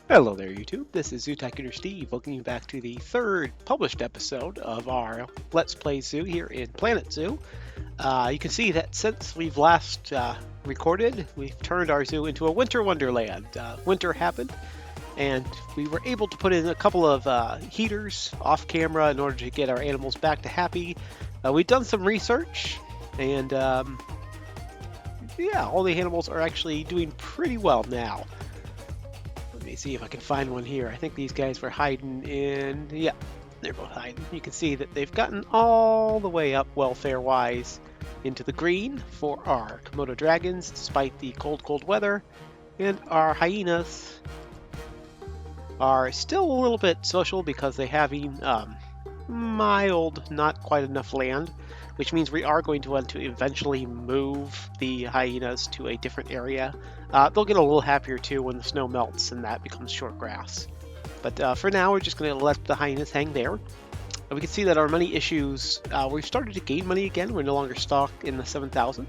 Hello there, YouTube. This is Zoo Tycoon Steve, welcoming you back to the third published episode of our Let's Play Zoo here in Planet Zoo. You can see that since we've last recorded, we've turned our zoo into a winter wonderland. Winter happened, and we were able to put in a couple of heaters off camera in order to get our animals back to happy. We've done some research, and yeah, all the animals are actually doing pretty well now. Let me see if I can find one here. I think these guys were hiding in... Yeah, they're both hiding. You can see that they've gotten all the way up welfare-wise into the green for our Komodo dragons, despite the cold weather. And our hyenas are still a little bit social because they have mild, not quite enough land, which means we are going to want to eventually move the hyenas to a different area. They'll get a little happier too when the snow melts and that becomes short grass. But for now, we're just going to let the hyenas hang there. We can see that our money issues, we've started to gain money again. We're no longer stocked in the 7,000s,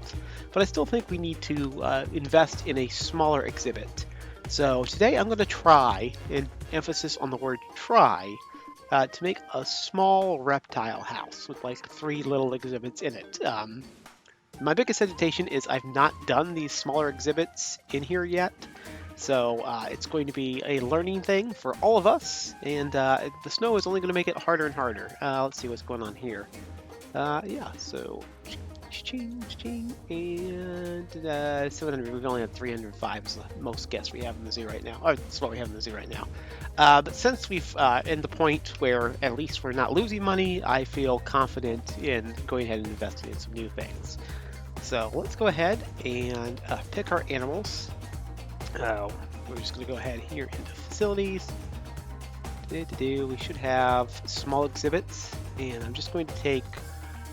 but I still think we need to invest in a smaller exhibit. So today I'm going to try, and emphasis on the word try, to make a small reptile house with like 3 little exhibits in it. My biggest hesitation is I've not done these smaller exhibits in here yet, so it's going to be a learning thing for all of us, and the snow is only going to make it harder and harder. Let's see what's going on here. Yeah, so ching, and 700. We've only had 305 is the most guests we have in the zoo right now. Oh, that's what we have in the zoo right now. But since we've in the point where at least we're not losing money, I feel confident in going ahead and investing in some new things. So let's go ahead and pick our animals. We're just going to go ahead here into facilities. We should have small exhibits, and I'm just going to take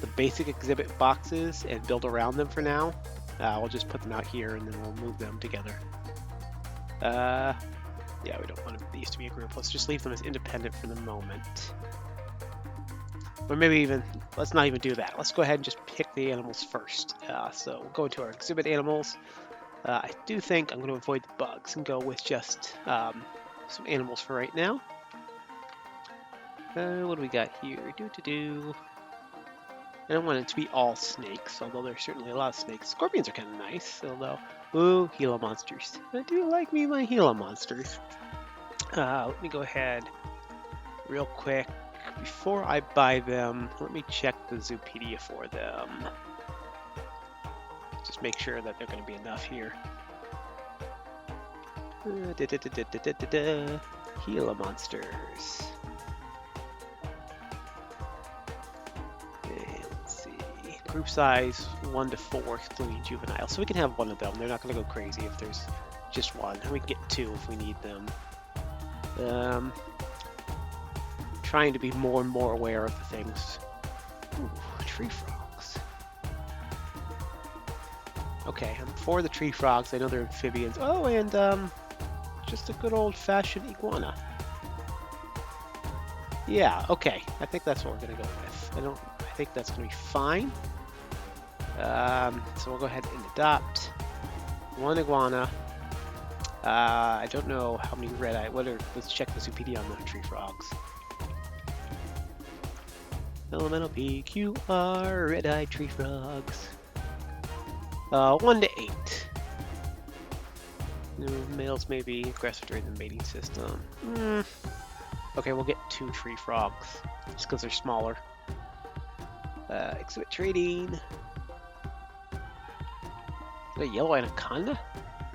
the basic exhibit boxes and build around them for now. We'll just put them out here and then we'll move them together. Yeah, we don't want these to be a group. Let's just leave them as independent for the moment. Or maybe even, let's not even do that. Let's go ahead and just pick the animals first. So we'll go into our exhibit animals. I do think I'm going to avoid the bugs and go with just some animals for right now. What do we got here? I don't want it to be all snakes, although there's certainly a lot of snakes. Scorpions are kind of nice, although... Ooh, Gila monsters. I do like me my Gila monsters. Let me go ahead real quick. Before I buy them, let me check the Zoopedia for them. Just make sure that they're going to be enough here. Gila monsters. Group size 1 to 4, excluding juvenile. So we can have one of them. They're not going to go crazy if there's just one. We can get 2 if we need them. Trying to be more and more aware of the things. Ooh, tree frogs. Okay, I'm for the tree frogs. I know they're amphibians. Oh, and just a good old-fashioned iguana. Yeah, okay. I think that's what we're going to go with. I think that's going to be fine. So we'll go ahead and adopt 1 iguana. I don't know how many red-eye... Let's check the Zoopedia on the tree frogs. Elemental PQR, red-eye tree frogs. 1 to 8. Males may be aggressive during the mating system. Okay, we'll get 2 tree frogs, just because they're smaller. Exhibit trading. A yellow anaconda?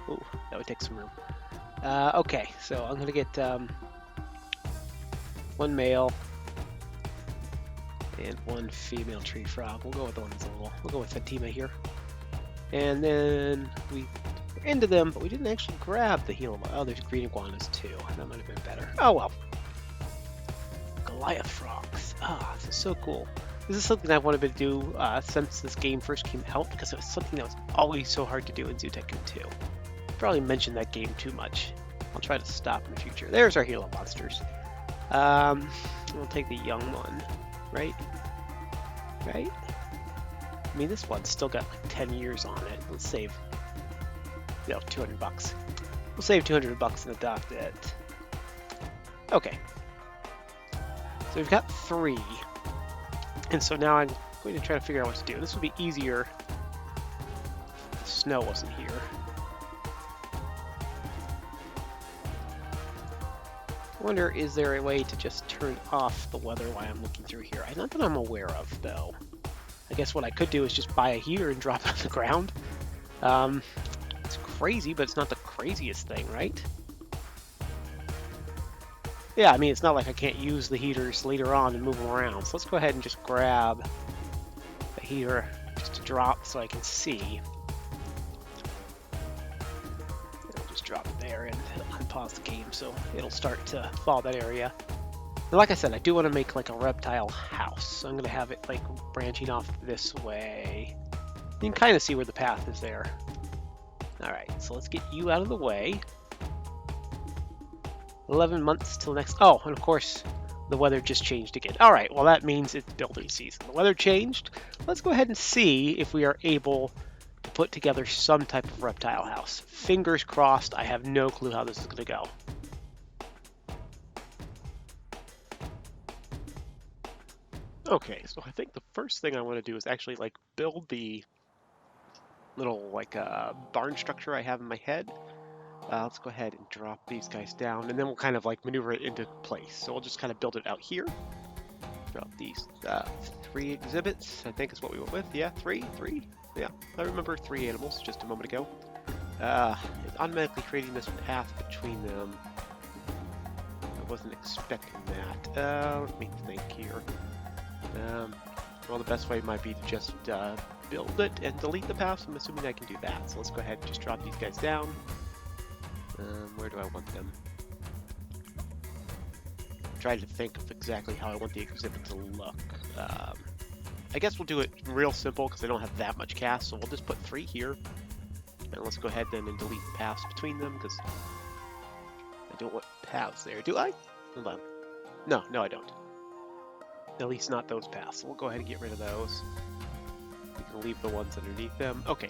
Ooh, that would take some room. Okay, so I'm gonna get 1 male and 1 female tree frog. We'll go with the one that's a little. We'll go with Fatima here. And then we're into them, but we didn't actually grab the Gila. Oh, there's green iguanas too. That might have been better. Oh well. Goliath frogs. This is so cool. This is something I've wanted to do since this game first came out, because it was something that was always so hard to do in Zoo Tycoon 2. Probably mentioned that game too much. I'll try to stop in the future. There's our Gila monsters. We'll take the young one, right? Right? I mean, this one's still got like 10 years on it. Let's save, $200. We'll save $200 and adopt it. Okay. So we've got 3. And so now I'm going to try to figure out what to do. This would be easier if the snow wasn't here. I wonder, is there a way to just turn off the weather while I'm looking through here? Not that I'm aware of, though. I guess what I could do is just buy a heater and drop it on the ground. It's crazy, but it's not the craziest thing, right? Yeah, I mean, it's not like I can't use the heaters later on and move them around. So let's go ahead and just grab a heater just to drop so I can see. I'll just drop it there and unpause the game so it'll start to fall that area. And like I said, I do want to make like a reptile house. So I'm going to have it like branching off this way. You can kind of see where the path is there. All right, so let's get you out of the way. 11 months till next. Oh, and of course, the weather just changed again. All right, well, that means it's building season. The weather changed. Let's go ahead and see if we are able to put together some type of reptile house. Fingers crossed. I have no clue how this is going to go. Okay, so I think the first thing I want to do is actually like build the little like barn structure I have in my head. Let's go ahead and drop these guys down, and then we'll kind of like maneuver it into place. So we'll just kind of build it out here. Drop these 3 exhibits, I think is what we went with. Yeah, 3. Yeah, I remember 3 animals just a moment ago. It's automatically creating this path between them. I wasn't expecting that. Let me think here. Well, the best way might be to just build it and delete the path. So I'm assuming I can do that. So let's go ahead and just drop these guys down. Where do I want them? Try to think of exactly how I want the exhibit to look. I guess we'll do it real simple because I don't have that much cast, so we'll just put 3 here. And let's go ahead then and delete the paths between them because I don't want paths there. Do I? Hold on. No, I don't. At least not those paths. So we'll go ahead and get rid of those. We can leave the ones underneath them. Okay.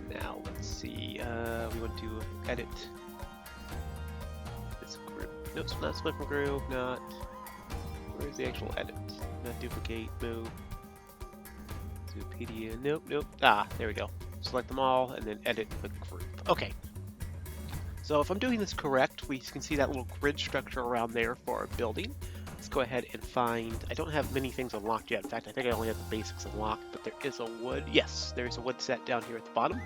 Now, let's see, we want to edit this group. Nope, not split from group, not, where's the actual edit? Not duplicate, move, Zoopedia, nope, there we go. Select them all, and then edit the group. Okay. So if I'm doing this correct, we can see that little grid structure around there for our building. Let's go ahead and find, I don't have many things unlocked yet. In fact, I think I only have the basics unlocked, but there is a wood. Yes, there's a wood set down here at the bottom.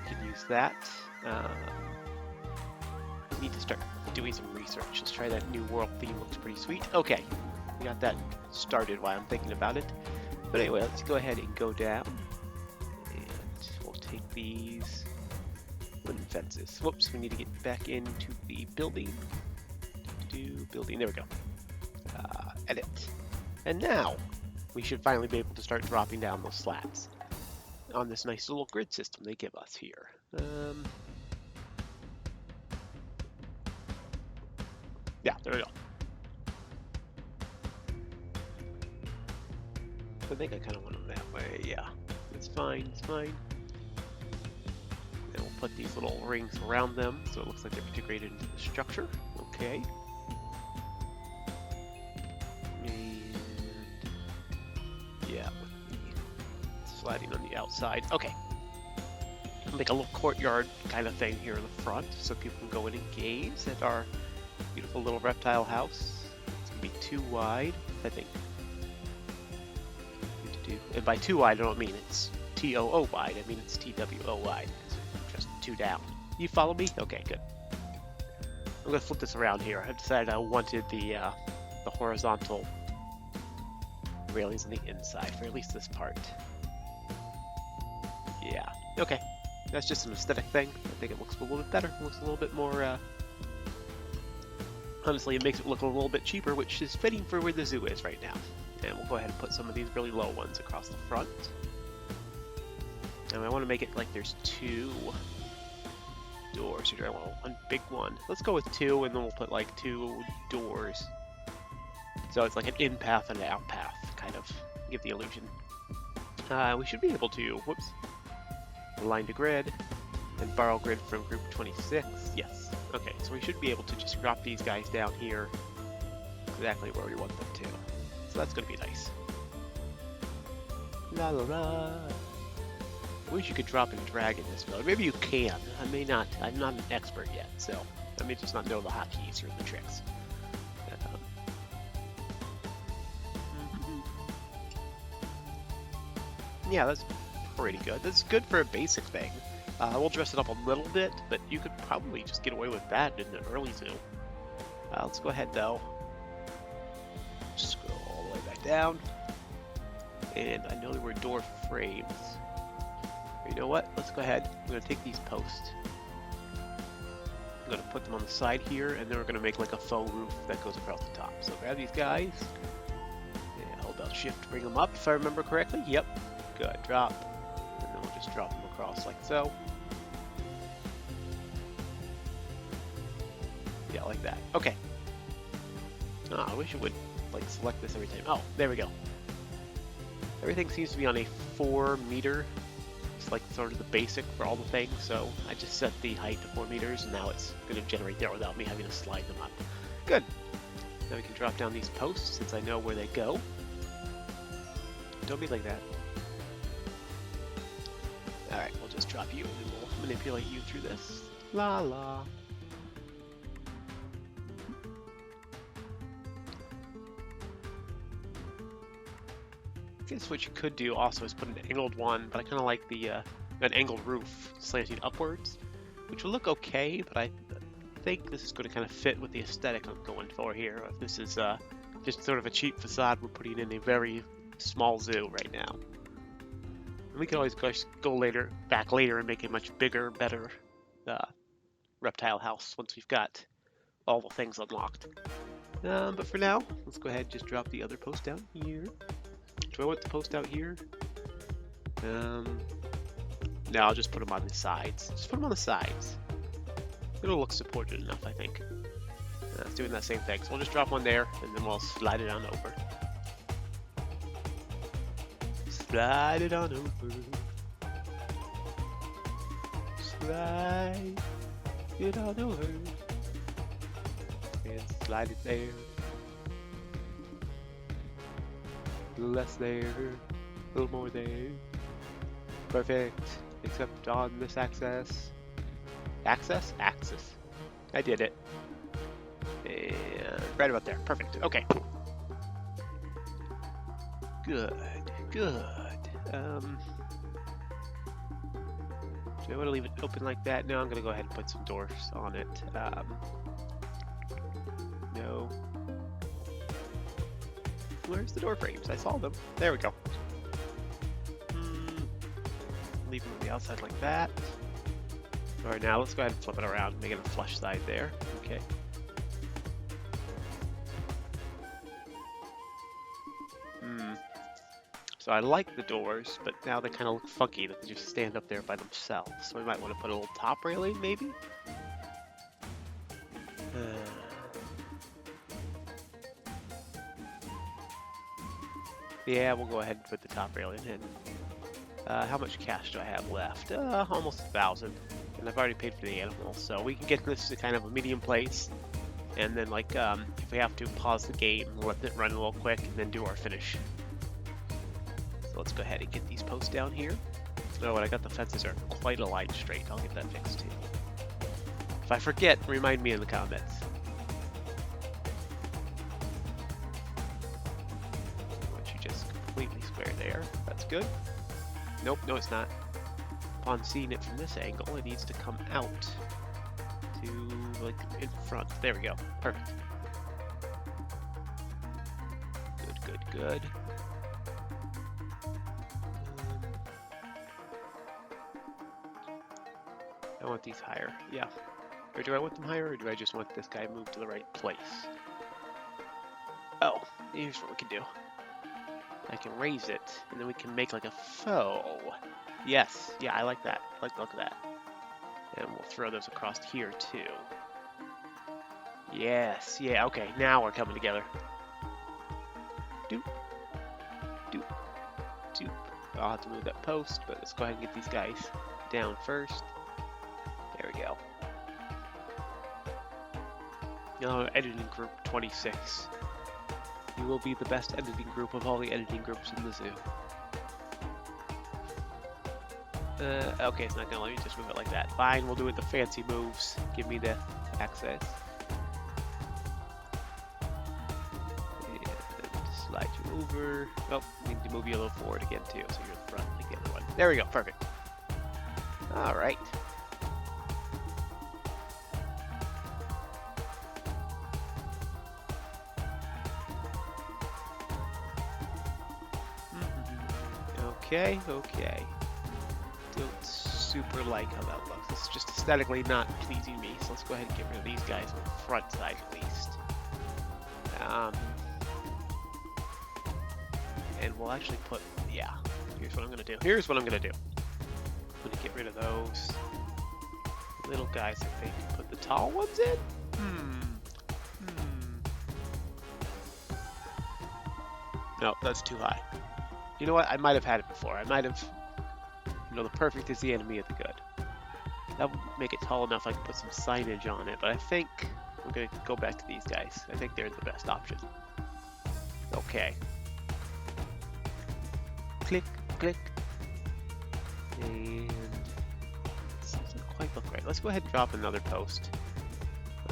You can use that. We need to start doing some research. Let's try that new world theme. Looks pretty sweet. Okay, we got that started while I'm thinking about it. But anyway, let's go ahead and go down. And we'll take these wooden fences. Whoops, we need to get back into the building. Building, there we go. Edit. And now, we should finally be able to start dropping down those slats on this nice little grid system they give us here. Yeah, there we go. I think I kind of want them that way. Yeah, it's fine, it's fine. And we'll put these little rings around them so it looks like they're integrated into the structure. Okay. And yeah, with the sliding on the outside. Okay. I'll make a little courtyard kind of thing here in the front so people can go in and gaze at our beautiful little reptile house. It's gonna be too wide, I think. And by too wide, I don't mean it's T-O-O wide. I mean it's T-W-O wide. Just 2 down. You follow me? Okay, good. I'm gonna flip this around here. I decided I wanted the horizontal railings on the inside for at least this part. Yeah. Okay. That's just an aesthetic thing. I think it looks a little bit better. It looks a little bit more. Honestly, it makes it look a little bit cheaper, which is fitting for where the zoo is right now. And we'll go ahead and put some of these really low ones across the front. And I want to make it like there's 2 doors. Or do I want one big one? Let's go with 2, and then we'll put like 2 doors. So it's like an in path and an out path, kind of give the illusion. We should be able to, whoops, align to grid and borrow grid from group 26. Yes. Okay, so we should be able to just drop these guys down here exactly where we want them to. So that's going to be nice. La la la. I wish you could drop and drag in this mode. Maybe you can. I may not. I'm not an expert yet, so I may just not know the hotkeys or the tricks. Yeah, that's pretty good. That's good for a basic thing. We'll dress it up a little bit, but you could probably just get away with that in an early zoo. Let's go ahead though. Scroll all the way back down. And I know there were door frames. You know what? Let's go ahead. I'm going to take these posts. I'm going to put them on the side here, and then we're going to make like a faux roof that goes across the top. So grab these guys. And hold down shift to bring them up, if I remember correctly. Yep. Good. Drop. And then we'll just drop them across like so. Yeah, like that. Okay. Oh, I wish it would like select this every time. Oh, there we go. Everything seems to be on a 4 meter. It's like sort of the basic for all the things. So I just set the height to 4 meters, and now it's going to generate there without me having to slide them up. Good. Now we can drop down these posts since I know where they go. Don't be like that. Alright, we'll just drop you and then we'll manipulate you through this. La la. I guess what you could do also is put an angled one, but I kind of like the an angled roof slanting upwards, which will look okay, but I think this is going to kind of fit with the aesthetic I'm going for here. This is just sort of a cheap facade we're putting in a very small zoo right now. And we can always go back later and make a much bigger, better reptile house once we've got all the things unlocked. But for now, let's go ahead and just drop the other post down here. Do I want the post out here? No, I'll just put them on the sides. Just put them on the sides. It'll look supported enough, I think. It's doing that same thing. So we'll just drop one there, and then we'll slide it on over. Slide it on over. Slide it on over. And slide it there. A little less there. A little more there. Perfect. Except on this axis. Axis? Axis. I did it. And right about there. Perfect. Okay. Good. Good. Do I want to leave it open like that? No, I'm going to go ahead and put some doors on it. No. Where's the door frames? I saw them. There we go. Leave them on the outside like that. Alright, now let's go ahead and flip it around, make it a flush side there. Okay. So I like the doors, but now they kind of look funky that they just stand up there by themselves. So we might want to put a little top railing, maybe? Yeah, we'll go ahead and put the top railing in. How much cash do I have left? Almost 1,000. And I've already paid for the animals, so we can get this to kind of a medium place. And then, like, if we have to, pause the game, let it run a little quick, and then do our finish. So let's go ahead and get these posts down here. Oh, and I got the fences are quite aligned straight. I'll get that fixed too. If I forget, remind me in the comments. I want you just completely square there. That's good. Nope, no it's not. Upon seeing it from this angle, it needs to come out to, like, in front. There we go. Perfect. Good, good, good. I want these higher, yeah. Or do I want them higher, or do I just want this guy moved to the right place? Oh, here's what we can do. I can raise it, and then we can make like a faux. Yes, yeah, I like that. I like the look of that. And we'll throw those across here too. Yes, yeah, okay, now we're coming together. Doop, doop, doop. I'll have to move that post, but let's go ahead and get these guys down first. There we go. Editing group 26. You will be the best editing group of all the editing groups in the zoo. Okay, it's not gonna let me just move it like that. Fine, we'll do it the fancy moves. Give me the access. And slide you over. Oh, we need to move you a little forward again too, so you're in the front like the other one. There we go, perfect. Alright. Okay, okay. Don't super like how that looks. It's just aesthetically not pleasing me, so let's go ahead and get rid of these guys on the front side at least. And we'll actually put, yeah, here's what I'm gonna do. Here's what I'm gonna do. I'm gonna get rid of those little guys, I think. Put the tall ones in? No, that's too high. You know what? I might have had it before. I might have... You know, the perfect is the enemy of the good. That would make it tall enough I could put some signage on it, but I think I'm going to go back to these guys. I think they're the best option. Okay. Click, click. And... This doesn't quite look right. Let's go ahead and drop another post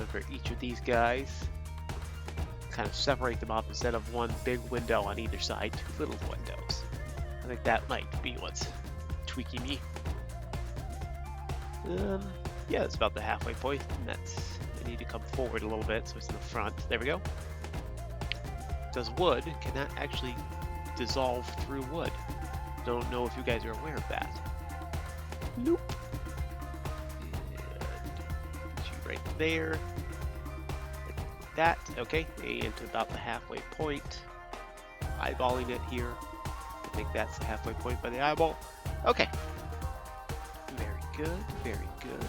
over each of these guys. Kind of separate them off instead of one big window on either side, two little windows. I think that might be what's tweaking me. Yeah, it's about the halfway point, and that's, I need to come forward a little bit so it's in the front. There we go. Does wood cannot actually dissolve through wood. Don't know if you guys are aware of that. Nope. And put you right there. That, okay, and to about the halfway point. Eyeballing it here. I think that's the halfway point by the eyeball. Okay. Very good, very good.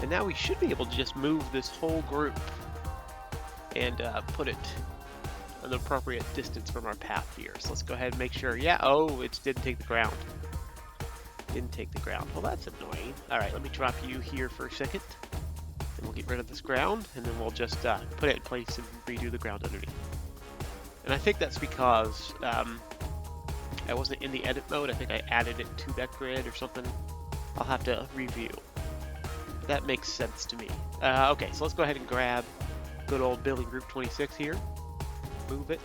And now we should be able to just move this whole group and put it an appropriate distance from our path here. So let's go ahead and make sure. Yeah, oh, it didn't take the ground. Didn't take the ground. Well, that's annoying. All right, let me drop you here for a second. And we'll get rid of this ground, and then we'll just put it in place and redo the ground underneath. And I think that's because I wasn't in the edit mode. I think I added it to that grid or something. I'll have to review. That makes sense to me. Okay, so let's go ahead and grab good old building group 26 here. Move it.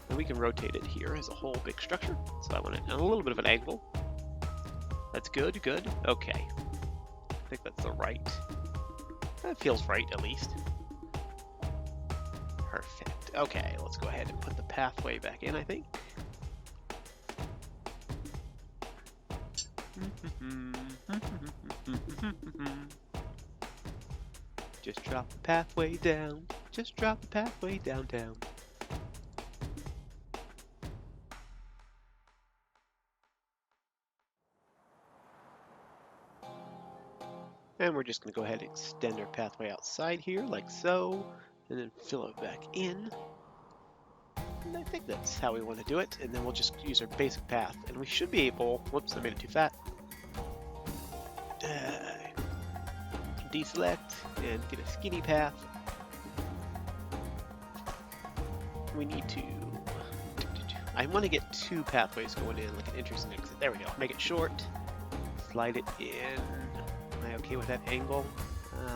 And we can rotate it here as a whole big structure. So I want it at a little bit of an angle. That's good, good. Okay. I think that's the right. That feels right, at least. Perfect. Okay, let's go ahead and put the pathway back in, I think. Just drop the pathway down. Just drop the pathway downtown. And we're just going to go ahead and extend our pathway outside here, like so, and then fill it back in. And I think that's how we want to do it, and then we'll just use our basic path, and we should be able, whoops, I made it too fat. Deselect, and get a skinny path. We need to, I want to get two pathways going in, like an entrance and exit. There we go, make it short, slide it in. Am I okay with that angle?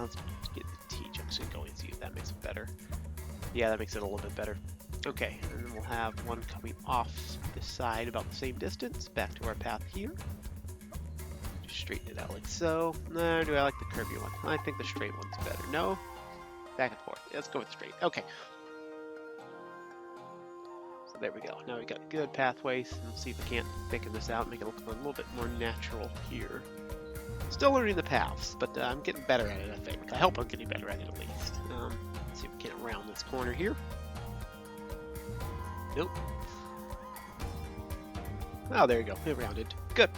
Let's get the T-junction going and see if that makes it better. Yeah, that makes it a little bit better. Okay, and then we'll have one coming off this side about the same distance, back to our path here. Just straighten it out like so. No, do I like the curvy one? I think the straight one's better. No? Back and forth. Let's go with the straight. Okay. So there we go. Now we got good pathways. And let's see if we can't thicken this out, make it look a little bit more natural here. Still learning the paths, but I'm getting better at it, I think. I hope I'm getting better at it at least. Let's see if we can round this corner here. Nope. Oh, there you go. It rounded. Good.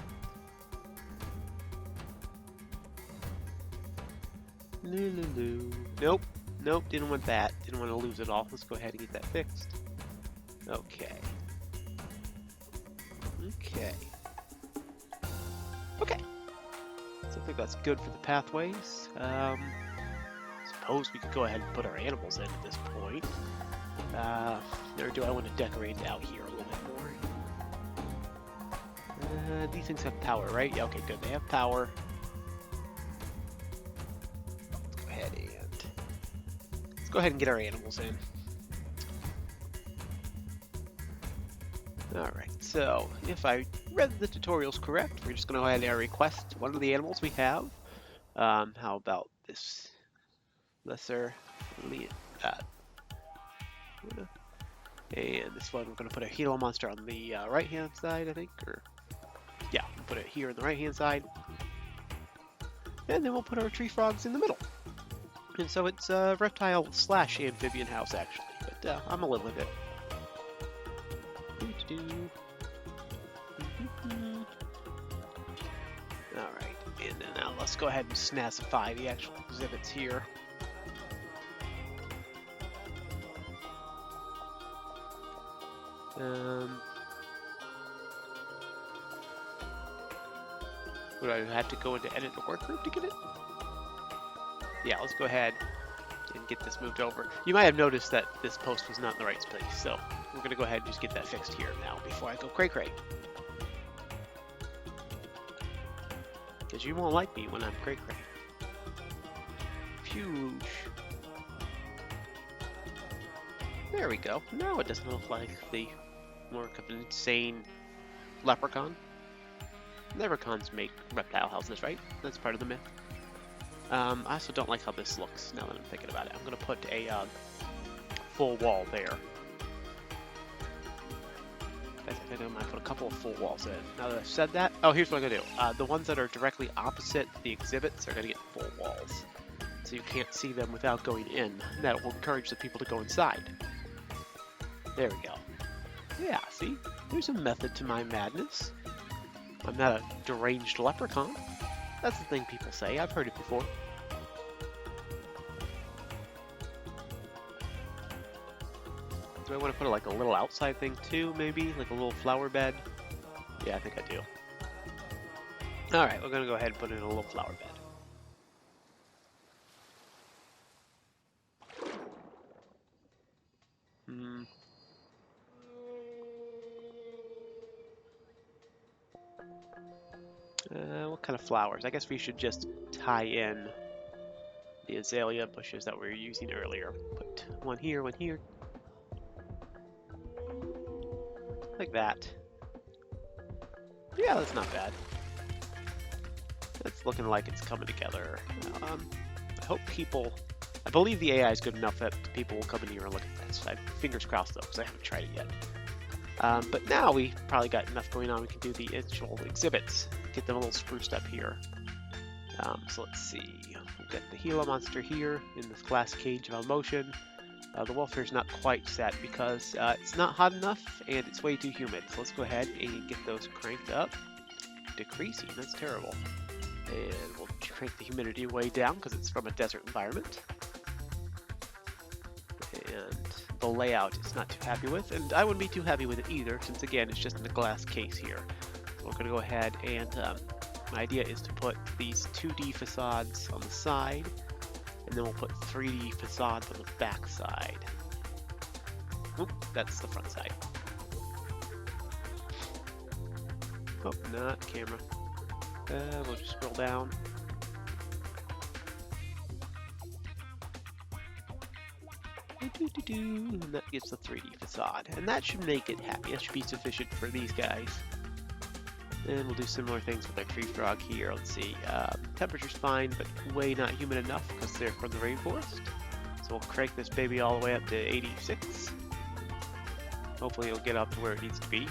Nope. Nope, didn't want that. Didn't want to lose it all. Let's go ahead and get that fixed. Okay. Okay. Okay. So I think that's good for the pathways. suppose we could go ahead and put our animals in at this point. Or do I want to decorate out here a little bit more? These things have power, right? Yeah, okay, good. They have power. Let's go ahead and get our animals in. Alright, so if I read the tutorials correct, we're just going to go ahead and request one of the animals we have. How about this lesser and this one, we're going to put a Gila monster on the right-hand side, I think, or yeah, we'll put it here on the right-hand side. And then we'll put our tree frogs in the middle. And so it's a reptile / amphibian house, actually, but I'm gonna live with it. Alright, and then now let's go ahead and snazify the actual exhibits here. Would I have to go into edit the work group to get it? Yeah, let's go ahead and get this moved over. You might have noticed that this post was not in the right place, so we're going to go ahead and just get that fixed here now before I go cray-cray. Because you won't like me when I'm cray-cray. Phew. There we go. Now it doesn't look like the work of an insane leprechaun. Leprechauns make reptile houses, right? That's part of the myth. I also don't like how this looks now that I'm thinking about it. I'm going to put a full wall there. I think I might put a couple of full walls in. Now that I've said that, oh, here's what I'm going to do. The ones that are directly opposite the exhibits are going to get full walls. So you can't see them without going in. That will encourage the people to go inside. There we go. Yeah, see? There's a method to my madness. I'm not a deranged leprechaun. That's the thing people say. I've heard it before. Do I want to put like a little outside thing too, maybe? Like a little flower bed? Yeah, I think I do. Alright, we're going to go ahead and put in a little flower bed. What kind of flowers? I guess we should just tie in the azalea bushes that we were using earlier. Put one here, like that. Yeah, that's not bad. It's looking like it's coming together. I hope people... I believe the AI is good enough that people will come in here and look at this. Fingers crossed though, because I haven't tried it yet. But now we probably got enough going on. We can do the actual exhibits. Get them a little spruced up here. So let's see. We've got the Gila monster here in this glass cage of emotion. The welfare's not quite set because it's not hot enough and it's way too humid. So let's go ahead and get those cranked up. Decreasing, that's terrible. And we'll crank the humidity way down because it's from a desert environment. And the layout is not too happy with, and I wouldn't be too happy with it either, since again it's just in a glass case here. So we're going to go ahead and my idea is to put these 2D facades on the side, and then we'll put 3D facades on the back side. Oop, that's the front side. Oh, not camera. We'll just scroll down. And that gives the 3D facade, and that should make it happy. That should be sufficient for these guys. And we'll do similar things with our tree frog here. Let's see, temperature's fine, but way not humid enough because they're from the rainforest. So we'll crank this baby all the way up to 86. Hopefully it'll get up to where it needs to be.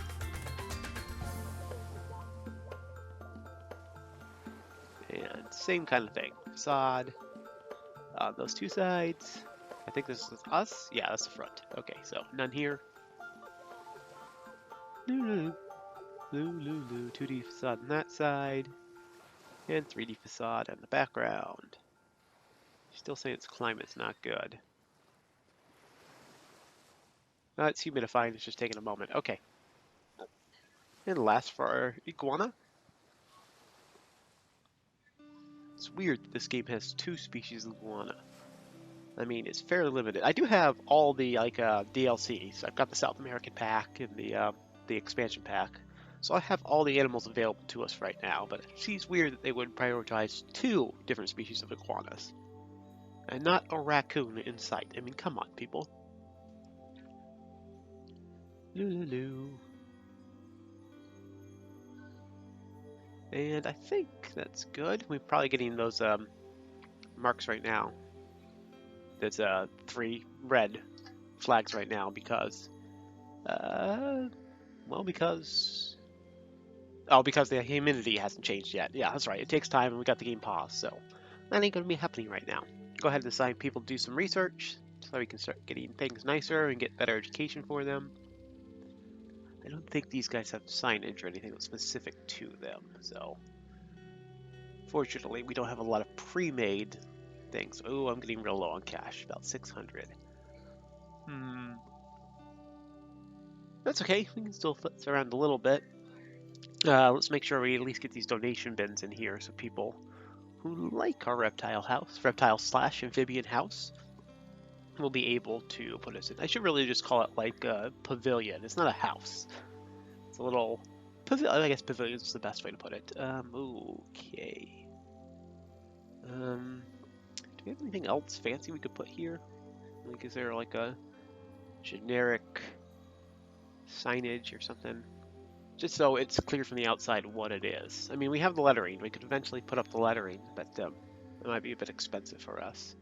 And same kind of thing, facade on those two sides. I think this is us. Yeah, that's the front. Okay, so none here. 2D facade on that side. And 3D facade on the background. Still saying its climate's not good. It's humidifying, it's just taking a moment. Okay. And last for our iguana. It's weird that this game has two species of iguana. I mean, it's fairly limited. I do have all the like DLCs. I've got the South American pack and the expansion pack, so I have all the animals available to us right now. But it seems weird that they would prioritize 2 different species of iguanas and not a raccoon in sight. I mean, come on, people. Lulu. And I think that's good. We're probably getting those marks right now. There's 3 red flags right now because, because the humidity hasn't changed yet. Yeah, that's right. It takes time, and we got the game paused, so that ain't gonna be happening right now. Go ahead and assign people to do some research so we can start getting things nicer and get better education for them. I don't think these guys have signage or anything that's specific to them, so fortunately we don't have a lot of pre-made things. Oh, I'm getting real low on cash, about 600. That's okay, we can still flip around a little bit. Let's make sure we at least get these donation bins in here so people who like our reptile / amphibian house, will be able to put us in. I should really just call it like a pavilion. It's not a house. It's a little pavilion. I guess pavilion is the best way to put it. Okay. Do we have anything else fancy we could put here? Like, is there like a generic signage or something? Just so it's clear from the outside what it is. I mean, we have the lettering. We could eventually put up the lettering, but it might be a bit expensive for us.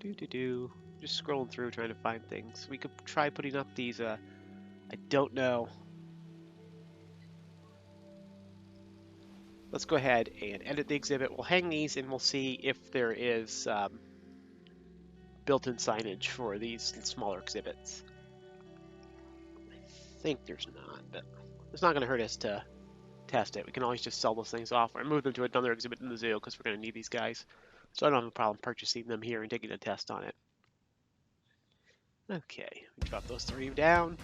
Just scrolling through trying to find things. We could try putting up these, I don't know. Let's go ahead and edit the exhibit. We'll hang these and we'll see if there is built-in signage for these smaller exhibits. I think there's not, but it's not going to hurt us to test it. We can always just sell those things off or move them to another exhibit in the zoo because we're going to need these guys. So I don't have a problem purchasing them here and taking a test on it. Okay, we drop those 3 down.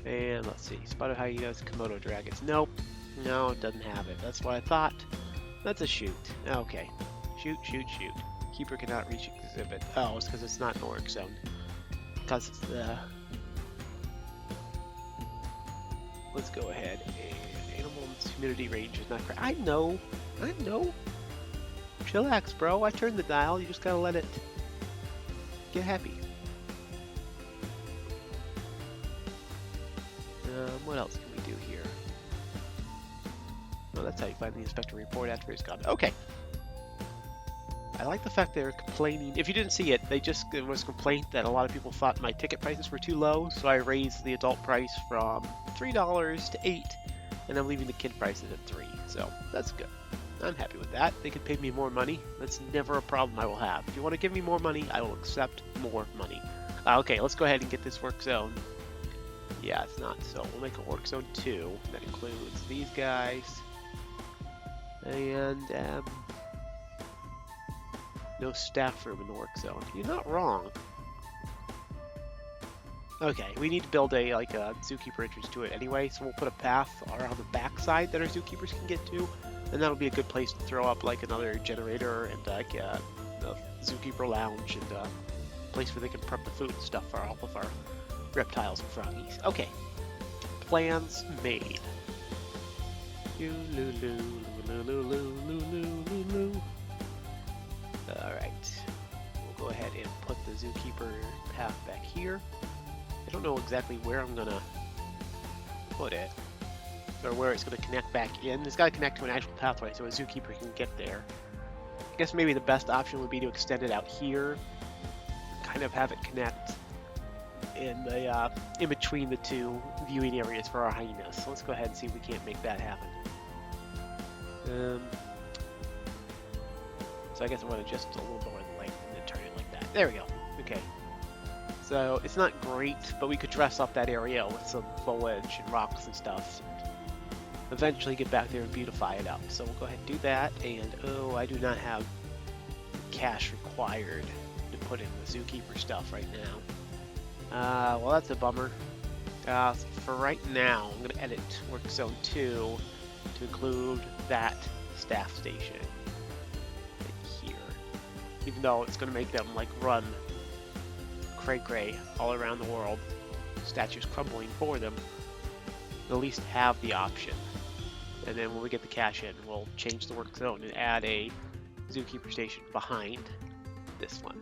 And let's see, spotted hyenas, Komodo dragons. Nope, no, it doesn't have it. That's what I thought. That's a shoot. Okay, shoot. Keeper cannot reach exhibit. Oh, it's because it's not an ORC zone. Because it's the... Let's go ahead and animal's humidity range is not correct. I know. Chillax, bro. I turned the dial. You just gotta let it get happy. What else can we do here? Oh, that's how you find the inspector report after he's gone. Okay. I like the fact they're complaining. If you didn't see it, there was a complaint that a lot of people thought my ticket prices were too low, so I raised the adult price from $3 to $8, and I'm leaving the kid prices at $3. So that's good. I'm happy with that. They could pay me more money. That's never a problem I will have. If you want to give me more money, I will accept more money. Okay, let's go ahead and get this work zone. Yeah, it's not. So we'll make a work zone 2. That includes these guys. And no staff room in the work zone. You're not wrong. Okay, we need to build a zookeeper entrance to it anyway, so we'll put a path around the back side that our zookeepers can get to, and that'll be a good place to throw up like another generator and like a zookeeper lounge and a place where they can prep the food and stuff for all of our reptiles and froggies. Okay, plans made. Alright, we'll go ahead and put the zookeeper path back here. I don't know exactly where I'm gonna put it, or where it's gonna connect back in. It's gotta connect to an actual pathway so a zookeeper can get there. I guess maybe the best option would be to extend it out here, kind of have it connect in between the 2 viewing areas for our hyenas. So let's go ahead and see if we can't make that happen. So I guess I want to just a little more length and then turn it like that. There we go. Okay. So it's not great, but we could dress up that area with some foliage and rocks and stuff, and eventually get back there and beautify it up. So we'll go ahead and do that. And oh, I do not have cash required to put in the zookeeper stuff right now. Well, that's a bummer. For right now, I'm going to edit Work Zone 2 to include that staff station right here. Even though it's going to make them like run cray-cray all around the world, statues crumbling for them, they'll at least have the option. And then when we get the cash in, we'll change the work zone and add a zookeeper station behind this one.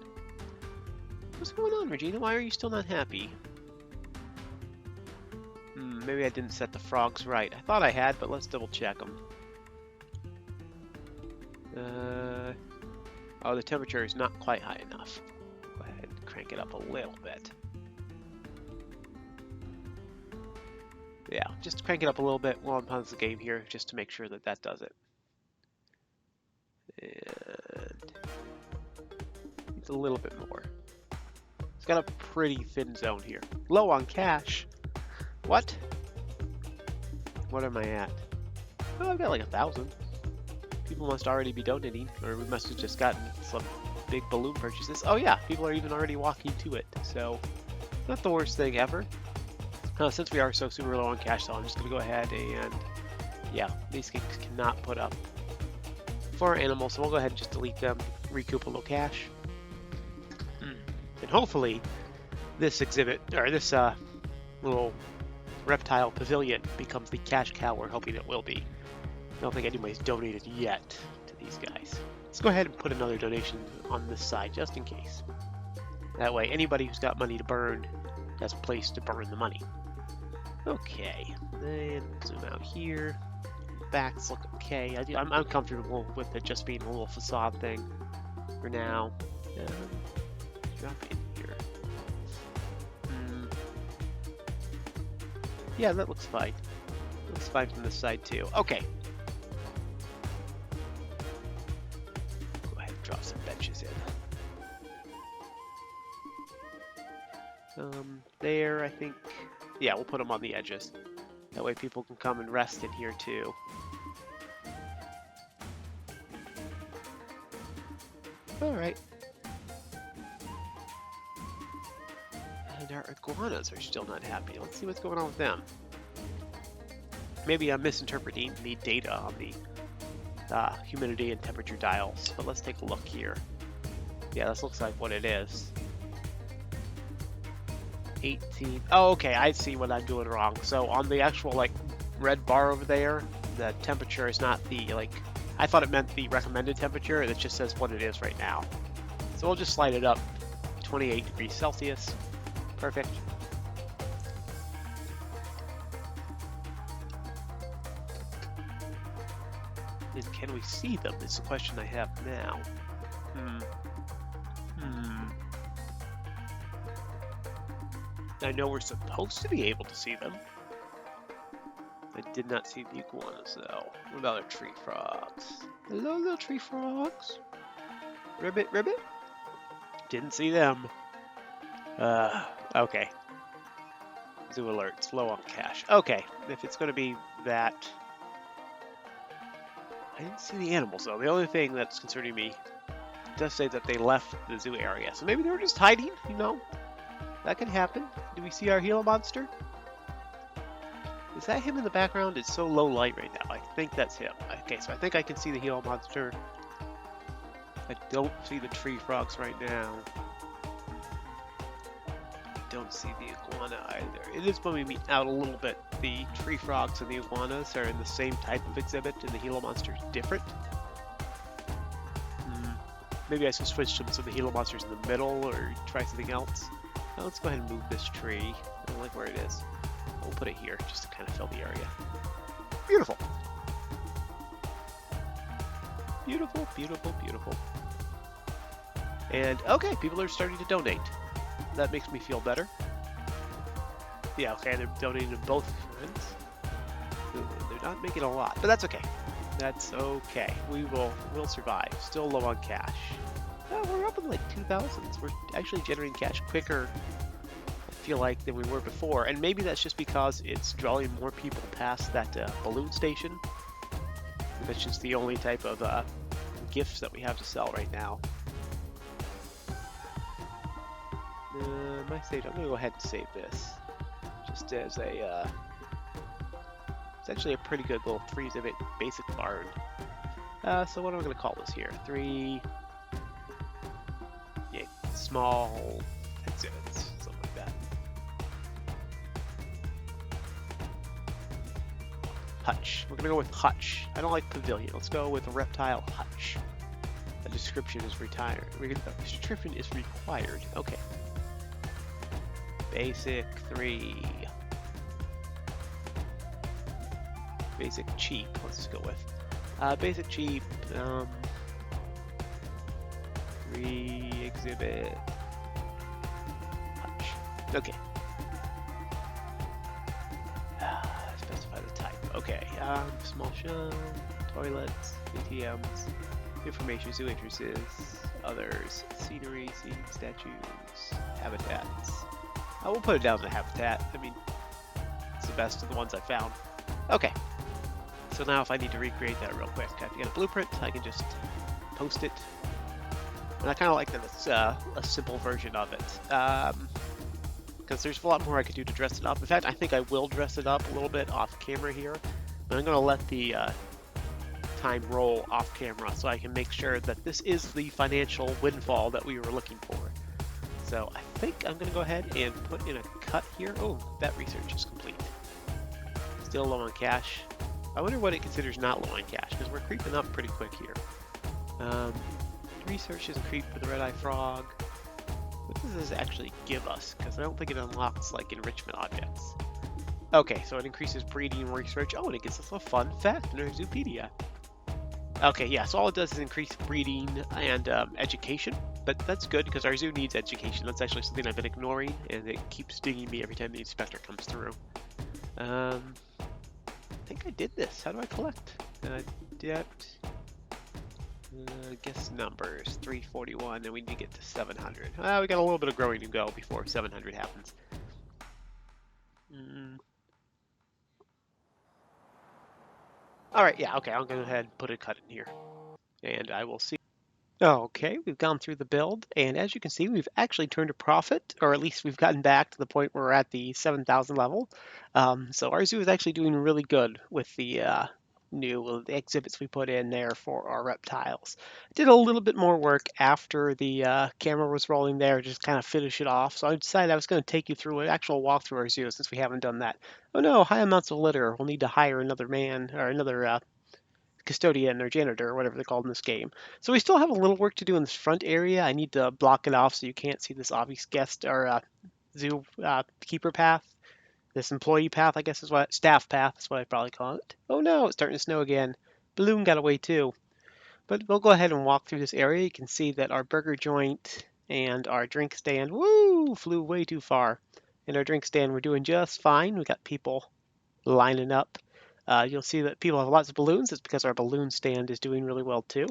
What's going on, Regina? Why are you still not happy? Maybe I didn't set the frogs right. I thought I had, but let's double check them. Oh, the temperature is not quite high enough. Go ahead and crank it up a little bit. Yeah, just crank it up a little bit while I'm pausing the game here, just to make sure that that does it. And it's a little bit more. It's got a pretty thin zone here. Low on cash. What? What am I at? Oh, I've got like 1,000. People must already be donating, or we must have just gotten some big balloon purchases. Oh yeah, people are even already walking to it, so not the worst thing ever. Since we are so super low on cash, though, I'm just going to go ahead and, yeah, these things cannot put up for our animals, so we'll go ahead and just delete them, recoup a little cash. And hopefully this exhibit, or this little reptile pavilion becomes the cash cow we're hoping it will be. I don't think anybody's donated yet to these guys. Let's go ahead and put another donation on this side, just in case. That way, anybody who's got money to burn has a place to burn the money. Okay, then zoom out here. Backs look okay. I'm comfortable with it just being a little facade thing for now. Drop in here. Yeah, that looks fine. Looks fine from this side too. Okay. Go ahead and drop some benches in. There, I think. Yeah, we'll put them on the edges. That way people can come and rest in here too. Alright. And our iguanas are still not happy. Let's see what's going on with them. Maybe I'm misinterpreting the data on the humidity and temperature dials, but let's take a look here. Yeah, this looks like what it is. 18. Oh, okay, I see what I'm doing wrong. So on the actual like red bar over there, the temperature is not the like. I thought it meant the recommended temperature, and it just says what it is right now. So we'll just slide it up 28 degrees Celsius. Perfect. And can we see them? Is the question I have now. I know we're supposed to be able to see them. I did not see the iguanas though. What about our tree frogs? Hello, little tree frogs. Ribbit, ribbit. Didn't see them. Okay. Zoo alerts, low on cash. Okay, if it's going to be that. I didn't see the animals though. The only thing that's concerning me does say that they left the zoo area. So maybe they were just hiding, you know? That could happen. Do we see our Gila monster? Is that him in the background? It's so low light right now. I think that's him. Okay, so I think I can see the Gila monster. I don't see the tree frogs right now. I don't see the iguana either. It is bumming me out a little bit. The tree frogs and the iguanas are in the same type of exhibit, and the Gila monster is different. Maybe I should switch them so the Gila monster's in the middle, or try something else. Now let's go ahead and move this tree. I don't like where it is. We'll put it here just to kind of fill the area. Beautiful. Beautiful, beautiful, beautiful. And okay, people are starting to donate. That makes me feel better. Yeah, okay, they're donating to both friends. They're not making a lot, but that's okay. That's okay. We'll survive. Still low on cash. Oh, we're up in like 2,000s. We're actually generating cash quicker, I feel like, than we were before. And maybe that's just because it's drawing more people past that balloon station. That's just the only type of gifts that we have to sell right now. My save. I'm gonna go ahead and save this, just as a. It's actually a pretty good little 3-exhibit basic barn. So what am I gonna call this here? 3, yeah, small exhibits, something like that. Hutch. We're gonna go with hutch. I don't like pavilion. Let's go with reptile hutch. The description is retired. Description is required. Okay. Basic 3. Basic cheap. Let's just go with basic cheap. 3 exhibit hutch. Okay. Specify the type. Okay. Small shun, toilets, ATMs, information, zoo entrances, others, scenery, scene, statues, habitats. We'll put it down to habitat. I mean, it's the best of the ones I found. Okay. So now if I need to recreate that real quick, I have to get a blueprint. I can just post it. And I kind of like that it's a simple version of it. Because there's a lot more I could do to dress it up. In fact, I think I will dress it up a little bit off camera here. But I'm going to let the time roll off camera so I can make sure that this is the financial windfall that we were looking for. So I think I'm going to go ahead and put in a cut here. Oh, that research is complete. Still low on cash. I wonder what it considers not low on cash, because we're creeping up pretty quick here. Research doesn't creep for the red-eye frog. What does this actually give us? Because I don't think it unlocks like enrichment objects. Okay, so it increases breeding research. Oh, and it gives us a fun fact in our Zoopedia. Okay, yeah, so all it does is increase breeding and education. But that's good because our zoo needs education. That's actually something I've been ignoring, and it keeps stinging me every time the inspector comes through. I think I did this. How do I collect? Debt. Guess numbers. 341, and we need to get to 700. We got a little bit of growing to go before 700 happens. Alright, yeah, okay, I'll go ahead and put a cut in here. And I will see. Okay, we've gone through the build, and as you can see, we've actually turned a profit, or at least we've gotten back to the point where we're at the 7,000 level. So our zoo is actually doing really good with the new exhibits we put in there for our reptiles. Did a little bit more work after the camera was rolling there, just kind of finish it off. So I decided I was going to take you through an actual walkthrough our zoo since we haven't done that. Oh no, high amounts of litter. We'll need to hire another man or another custodian or janitor or whatever they're called in this game. So we still have a little work to do in this front area. I need to block it off so you can't see this obvious guest or zoo keeper path. This employee path, I guess is what, staff path is what I'd probably call it. Oh no, it's starting to snow again. Balloon got away too. But we'll go ahead and walk through this area. You can see that our burger joint and our drink stand, woo, flew way too far. And our drink stand, we're doing just fine. We got people lining up. You'll see that people have lots of balloons. It's because our balloon stand is doing really well too.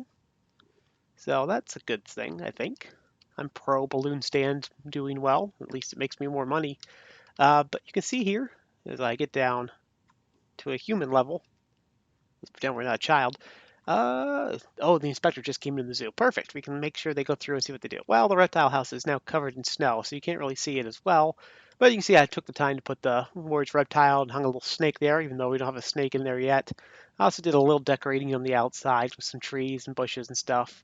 So that's a good thing, I think. I'm pro balloon stand doing well. At least it makes me more money. But you can see here, as I get down to a human level, let's pretend we're not a child. Oh, the inspector just came into the zoo. Perfect. We can make sure they go through and see what they do. Well, the reptile house is now covered in snow, so you can't really see it as well. But you can see I took the time to put the words reptile and hung a little snake there, even though we don't have a snake in there yet. I also did a little decorating on the outside with some trees and bushes and stuff,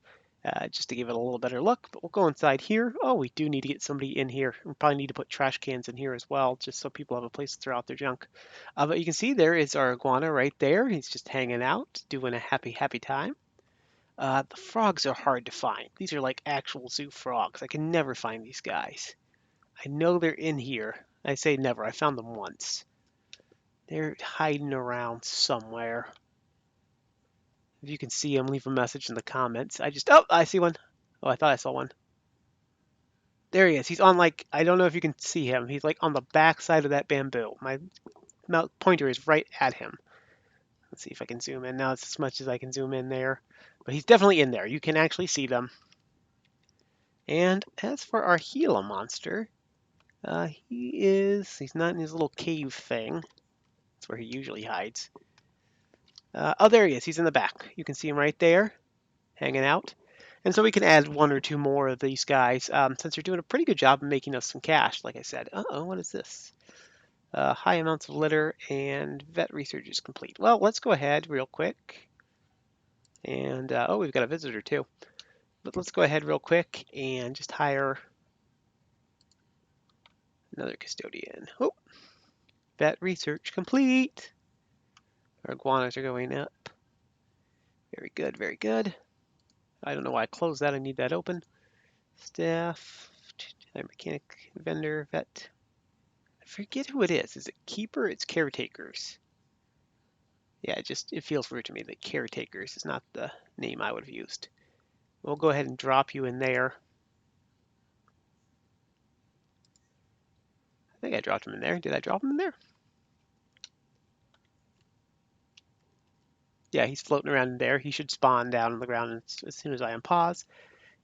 just to give it a little better look. But we'll go inside here. Oh, we do need to get somebody in here. We probably need to put trash cans in here as well, just so people have a place to throw out their junk. But you can see there is our iguana right there. He's just hanging out, doing a happy, happy time. The frogs are hard to find. These are like actual zoo frogs. I can never find these guys. I know they're in here. I say never. I found them once. They're hiding around somewhere. If you can see them, leave a message in the comments. Oh, I see one. Oh, I thought I saw one. There he is. He's on like, I don't know if you can see him. He's like on the back side of that bamboo. My pointer is right at him. Let's see if I can zoom in. Now it's as much as I can zoom in there. But he's definitely in there. You can actually see them. And as for our Gila monster, he's not in his little cave thing. That's where he usually hides. Oh, there he is. He's in the back. You can see him right there, hanging out. And so we can add one or two more of these guys, since they're doing a pretty good job of making us some cash, like I said. Uh-oh, what is this? High amounts of litter and vet research is complete. Well, let's go ahead real quick. And, oh, we've got a visitor too. But let's go ahead real quick and just hire another custodian. Oh, vet research complete. Our iguanas are going up. Very good, very good. I don't know why I closed that. I need that open. Staff, mechanic, vendor, vet. I forget who it is. Is it keeper? It's caretakers. Yeah, it feels weird to me that caretakers is not the name I would have used. We'll go ahead and drop you in there. I think I dropped him in there. Did I drop him in there? Yeah, he's floating around in there. He should spawn down on the ground as soon as I unpause.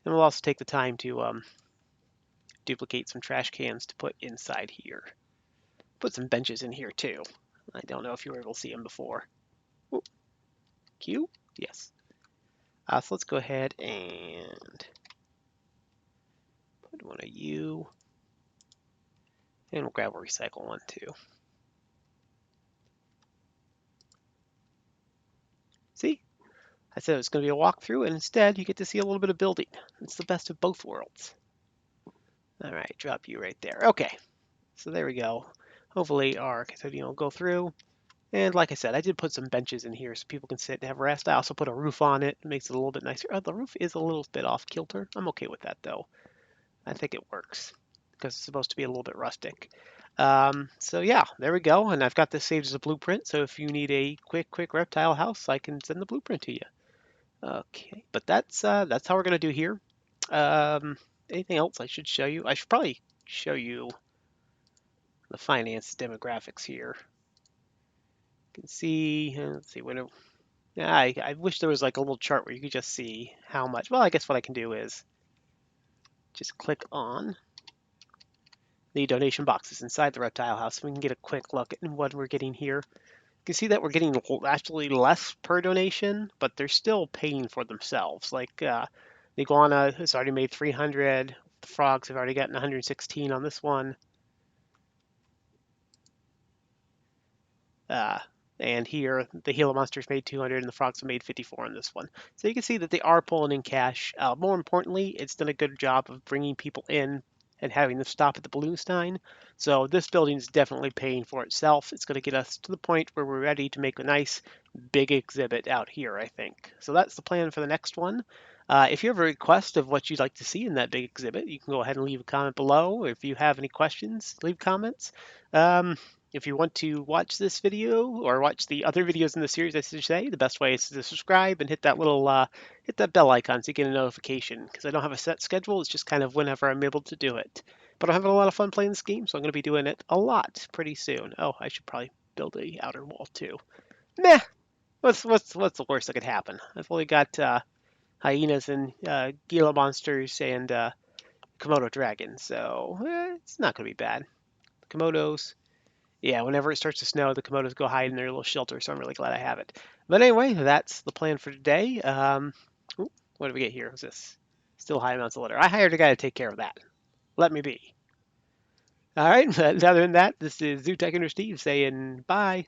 And we'll also take the time to duplicate some trash cans to put inside here. Put some benches in here too. I don't know if you were able to see them before. Ooh, Q? Yes. So let's go ahead and put one of you. And we'll grab a recycle one too. See? I said it was going to be a walkthrough, and instead you get to see a little bit of building. It's the best of both worlds. All right, drop you right there. Okay, so there we go. Hopefully our custodian will go through. And like I said, I did put some benches in here so people can sit and have rest. I also put a roof on it. It makes it a little bit nicer. Oh, the roof is a little bit off kilter. I'm okay with that, though. I think it works because it's supposed to be a little bit rustic. So yeah, there we go. And I've got this saved as a blueprint. So if you need a quick reptile house, I can send the blueprint to you. Okay, but that's how we're gonna do here. Um, Anything else I should show you? I should probably show you the finance demographics here. You can see, let's see, when yeah, I wish there was like a little chart where you could just see how much. Well, I guess what I can do is just click on the donation boxes inside the reptile house. So we can get a quick look at what we're getting here. You can see that we're getting actually less per donation, but they're still paying for themselves. Like the iguana has already made 300. The frogs have already gotten 116 on this one. Uh, and here, the Gila monsters made 200 and the frogs have made 54 on this one. So you can see that they are pulling in cash. More importantly, it's done a good job of bringing people in and having them stop at the balloon stein. So this building is definitely paying for itself. It's going to get us to the point where we're ready to make a nice big exhibit out here, I think. So that's the plan for the next one. If you have a request of what you'd like to see in that big exhibit, you can go ahead and leave a comment below. If you have any questions, leave comments. If you want to watch this video or watch the other videos in the series, I should say, the best way is to subscribe and hit that little hit that bell icon so you get a notification. Because I don't have a set schedule; it's just kind of whenever I'm able to do it. But I'm having a lot of fun playing this game, so I'm going to be doing it a lot pretty soon. Oh, I should probably build a outer wall too. Meh. What's the worst that could happen? I've only got hyenas and Gila monsters and Komodo dragons, so it's not going to be bad. Komodos. Yeah, whenever it starts to snow, the Komodos go hide in their little shelter, so I'm really glad I have it. But anyway, that's the plan for today. What do we get here? What's this? Still high amounts of litter. I hired a guy to take care of that. Let me be. All right, other than that, this is Zoo Tech Steve saying bye.